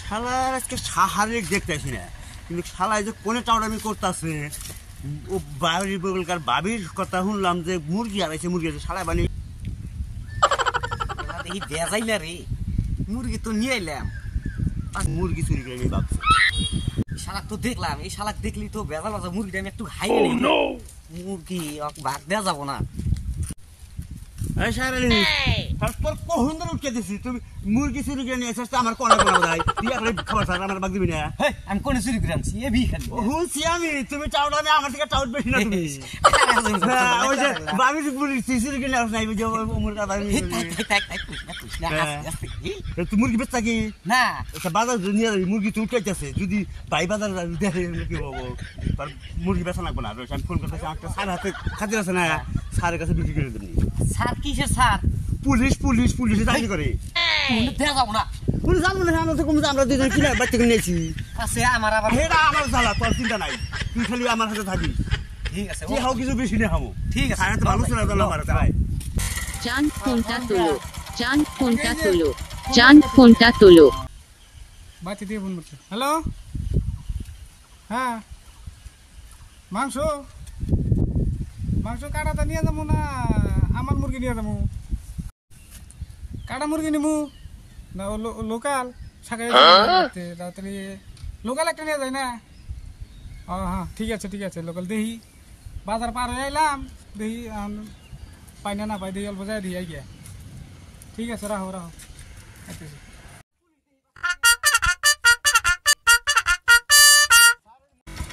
শালার আজকে শাহারের দেখতেছি না, কিন্তু শালায় যে কোনে টাউরামি করতেছে। ও বাড়ির বগলকার বাবির কথা শুনলাম যে মুরগি আড়াইছে, মুরগি আছে শালা বানি দেখি বেজাই না রে, মুরগি তো নিয়ে এলাম, মুরগি চুরি করে নিয়ে ভাবছে। শালাক তো দেখলাম, এই শালাক দেখলি তো বেজাল বাজা মুরগিটা আমি একটু হাই মুরগি ভাগ দেওয়া যাবো না। তোর কখন ধরে উঠে দিছি, তুমি মুরগি চুরি করে নিয়ে আসতে আমার কোনা কোনা বোধ তুই এখন খাবার ছাড়া আমার বাগ দিবি না। আমি কোনে চুরি করে আনছি এ বি খালি শুনছি আমি, তুমি টাউরামি আমার থেকে টাউট বেশি না। তুমি ওই যে বাবি চুরি করে নিয়ে আস নাই, যে তুই মুরগি বেচা কি না বাজার নিয়ে যাবি, মুরগি তো উঠাইতেছে, যদি ভাই বাজার দেখে কি হবো, তার মুরগি বেচা লাগবো না। আমি ফোন করতেছি, একটা সার হাতে খাতির আছে না, সারের কাছে বিক্রি করে দেবনি। স্যার কিসের স্যার? পুলিশ পুলিশ পুলিশে চাকরি করে। দেওয়া যাবো না, পুলিশ জানবো না, আমরা তো কমছে, আমরা দুজন কিনে বাচ্চা কিনে নিয়েছি। আছে আমার আবার এটা আমার জ্বালা, তোর চিন্তা নাই, তুই খালি আমার সাথে থাকি। ঠিক আছে, কি হাও কিছু বেশি নিয়ে খাবো। ঠিক আছে, সারা তো ভালো ছিল আমার তাই। চান ফোনটা তোলো, চান ফোনটা তোলো, চান ফোনটা তোলো। বাচ্চা দিয়ে ফোন করছে। হ্যালো, হ্যাঁ মাংস মাংস কাটাটা নিয়ে যাবো না আমার মুরগি নিয়ে যাবো? কাটা মুরগি নিবো না লোকাল শাখায় তাড়াতাড়ি লোকাল একটা নিয়ে যায় না? ও হ্যাঁ ঠিক আছে ঠিক আছে, লোকাল দেখি বাজার পার হয়ে এলাম, দেখি পাই না পাই, দেখি অল্প যাই দিই গিয়া। ঠিক আছে, রাখো রাখো।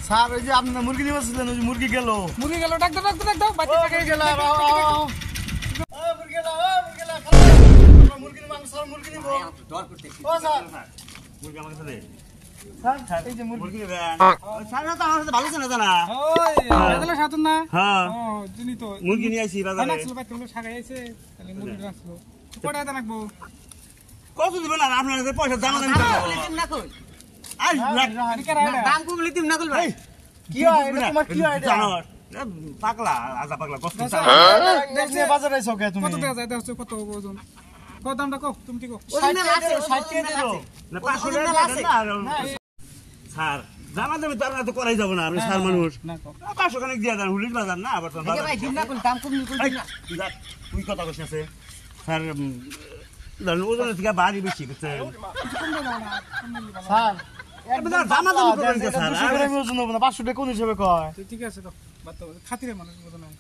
স্যার ওই যে আপনার মুরগি নিয়ে বসছিলেন, ওই মুরগি গেল ডাক দাও ডাক দাও ডাক দাও, বাচ্চা শাখায় গেল। মুরগি নিয়ে আসি বাজারে। কত দিবেন আর আপনার পয়সা দাম দাম কমলে দিম না ভাই। কি হয় তোমার, কি হয় পাগলা আজা পাগলা কষ্ট বাজারে আইছো কে তুমি? কত দেয়া যায় দেখছো, কত ওজন, কত দামটা কও, তুমি কি কও? 60 স্যার জানা দেবে, তার তো করাই যাব না, আপনি স্যার মানুষ 500 খানিক দিয়ে দেন, হুলিশ বাজার না আবার ভাই দিম না কোন দাম কমলে কই না। তুই কথা কইছ না স্যার, জানো ওজন থেকে বাড়ি বেশি বুঝছে স্যার। জানা দেবে করেন স্যার, আমি ওজন হবো না, 500 টাকা কোন হিসাবে কয়? ঠিক আছে তো, বাদ দাও, খাতিরে মানুষ মতো নাই।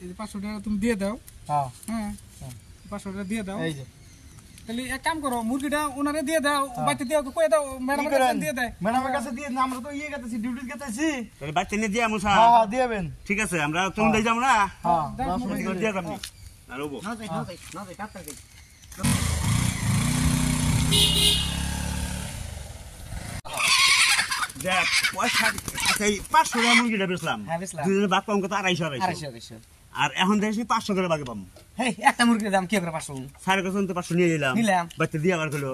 এই 500 টাকা তুমি দিয়ে দাও। হ্যাঁ 500 টাকা দিয়ে দাও। এই যে তাহলে এক কাম করো, মুরগিটা ওনারে দিয়ে দাও, বাচ্চা দিয়ে কই দাও, ম্যাডামের কাছে দিয়ে দেয়। ম্যাডামের কাছে দিয়ে না, আমরা তো ইয়ে গেতেছি, ডিউটি গেতেছি, তাহলে বাচ্চা নিয়ে দিয়ে আমু স্যার। হ্যাঁ দিবেন। ঠিক আছে, আমরা তুমি দিয়ে যাব না। হ্যাঁ দিয়ে যাবনি আর ওবো না যাই না যাই কাটতে যাই। দেখ পয়সা আচ্ছা, এই 500 টাকা মুরগিটা বেচলাম, দুজনে বাপ পাম কত 250 আর এখন দেখছি 500 করে বাকি পাম। হেই একটা মুরগির দাম কি করে 500? স্যারের কাছে তো 500 নিয়ে নিলাম, বাচ্চা দিয়ে আবার হলো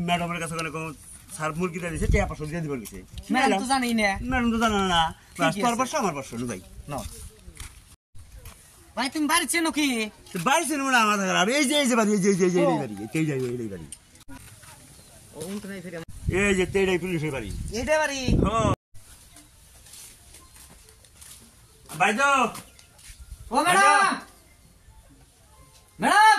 ম্যাডামের কাছে কোনো স্যার মুরগিটা দিয়েছে, 500 দিয়ে দিবার গেছে। ম্যাডাম তো জানেই না, ম্যাডাম তো জানে না, তোর 500 আমার 500 ভাই না ভাই। তুমি বাড়ি চেনো কি? বাড়ি ছিল না আমার খারাপ, এই যে বাড়ি, এই যে বাড়ি, এই যাই এই বাড়ি, ও উনতে নাই ফিরে এই যে তেড়াই পুলিশের বাড়ি, এইটা বাড়ি। হ্যাঁ ভাই তো ও ম্যাডাম ম্যাডাম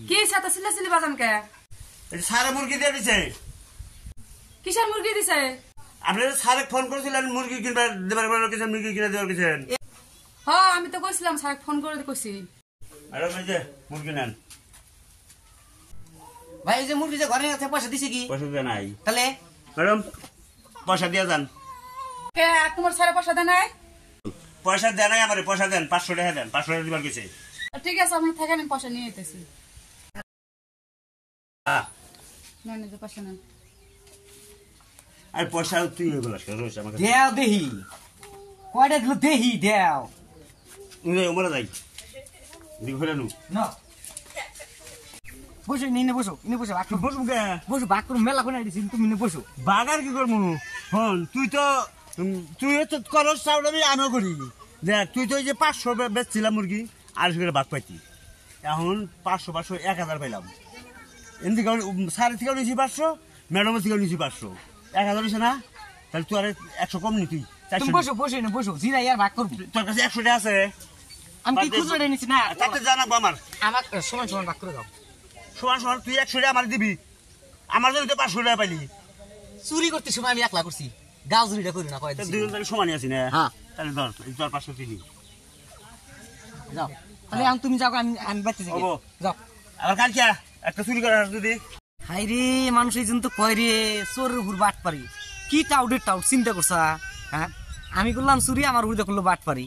কি সাথে সিলে বাজান কে? এই সারে মুরগি দিয়ে দিছে। কিসের মুরগি দিছে? আপনি সারে ফোন করেছিলেন মুরগি কিনবে দেবার কিছু, মুরগি কিনে দেওয়ার কিছু। হ্যাঁ আমি তো কইছিলাম, স্যার ফোন করে কইছি। আরে ভাই যে মুরগি নেন। ভাই এই যে মুরগি যে ঘরে আছে, পয়সা দিছে কি? পয়সা দিয়ে নাই তাহলে ম্যাডাম, পয়সা দিয়ে যান। কে তোমার স্যার পয়সা দেন নাই? পয়সা দেন নাই, আমার পয়সা দেন, 500 টাকা দেন, 500 টাকা দিবার কিছু। ঠিক আছে, আপনি থেকে আমি পয়সা নিয়ে যেতেছি। না না, পয়সা নেন। আর পয়সা তুই এগুলো রয়েছে আমার কাছে। দেও দেহি কয়টা দিল, দেহি দেও ওমরা যাই দিক হলে নু না বসো, নিনে বসো, ইনে বসো, বাক বসবো কে? বসো, বাক করে মেলা করে দিছি, তুমি নিনে বসো। বাগার কি করবো হন? তুই তো করস চাউল, আমিও করি। দেখ তুই তো এই যে 500 বেচছিলাম মুরগি, 250 করে বাদ পাইতি। এখন 500 500 1000 পাইলাম এমনি স্যারের থেকেও নিয়েছি 500 ম্যাডামের থেকেও নিয়েছি 500 1000 হয়েছে না তাহলে তুই আর 100 কম নি তুই তুমি 400 বসো বসে না বসো জিরা ইয়ার ভাগ করবি তোর কাছে 100 টাকা আছে আমি কি খুচরো নিছি না তাতে জানাবো আমার আমার সমান সমান ভাগ করে দাও সমান সমান তুই 100 টাকা আমার দিবি আমার জন্য তো 500 টাকা পাইলি চুরি করতে সময় আমি একলা করছি গাও চুরিটা করি না কয় দিছি। দুজন তাহলে সমানই আছি না হ্যাঁ। তাহলে ধর তোর 500 দিবি যাও তাহলে আমি তুমি যাও আমি আমি বাইতে যাই হবো। যাও আবার কালকে একটা চুরি করার যদি হাই রে মানুষ এই জন্য তো কয় রে চোরের উপর বাট পারি কি টাউডের টাউট চিন্তা করছা হ্যাঁ আমি করলাম চুরি আমার উপরে করলো বাট পারি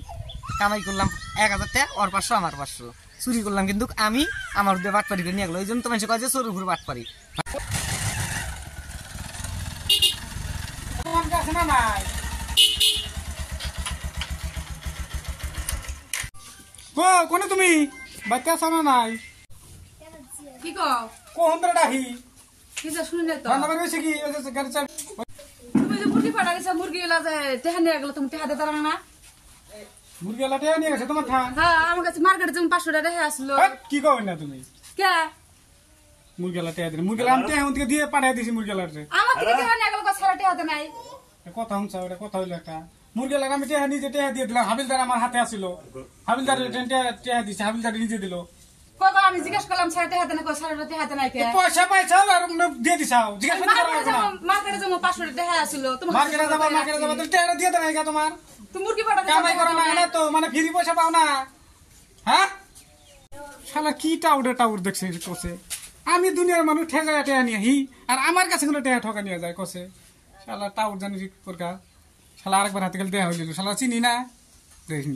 কামাই করলাম 1000 টাকা ওর 500 আমার 500 চুরি করলাম কিন্তু আমি আমার উপরে বাট পারি করে নিয়ে গেলো এই জন্য তো মানুষ কয় যে চোরের উপর বাট পারি তোমার কাছে না নাই কোনে তুমি বাচ্চা আছো না নাই কি কও কোন ধরে ডাকি কি যা শুনি না তো রান্না করে বেশি কি ওই যে গাড়ি চাবি তুমি যে মুরগি পাঠা গেছে মুরগি এলা যে টেহা নিয়ে গেলো তুমি টেহা দিতে না মুরগি লাটে নিয়ে গেছে তোমার ঠান হ্যাঁ আমার কাছে মার্কেটে যেমন 500 টাকা রেখে আসলো কি কবেন না তুমি কে মুরগি লাটে দিন মুরগি আমি টেহা থেকে দিয়ে পাঠিয়ে দিছি মুরগি লাটে আমার থেকে টেহা নিয়ে গেলো সারা টেহা দে নাই কথা শুনছ ওটা কথা হইলো একটা মুরগি লাটে আমি টেহা নিজে টেহা দিয়ে দিলাম হাবিলদার আমার হাতে আসিল হাবিলদার টেহা দিছে হাবিলদার নিজে দিল কই কই আমি জিজ্ঞেস করলাম সারা টেহা দে না কই সারা টেহা দে নাই কে পয়সা পাইছাও আর দিয়ে দিছাও জিজ্ঞাসা করতে পারো না মার্কেটে যেমন 500 টাকা আসলো তোমার মার্কেটে যাবা তো টেহা দিয়ে দেবে না তোমার তুমি মুরগি পাঠা কামাই করো না না তো মানে ফ্রি পয়সা পাও না হ্যাঁ শালা কি টাউর দেখছে কসে আমি দুনিয়ার মানুষ ঠেকা টেহা নিয়ে হি আর আমার কাছে কোনো টেহা ঠকা নিয়ে যায় কসে শালা টাউর জানি প্রকার শালা আরেকবার হাতে গেলে দেয়া হইল শালা চিনি না দেখিস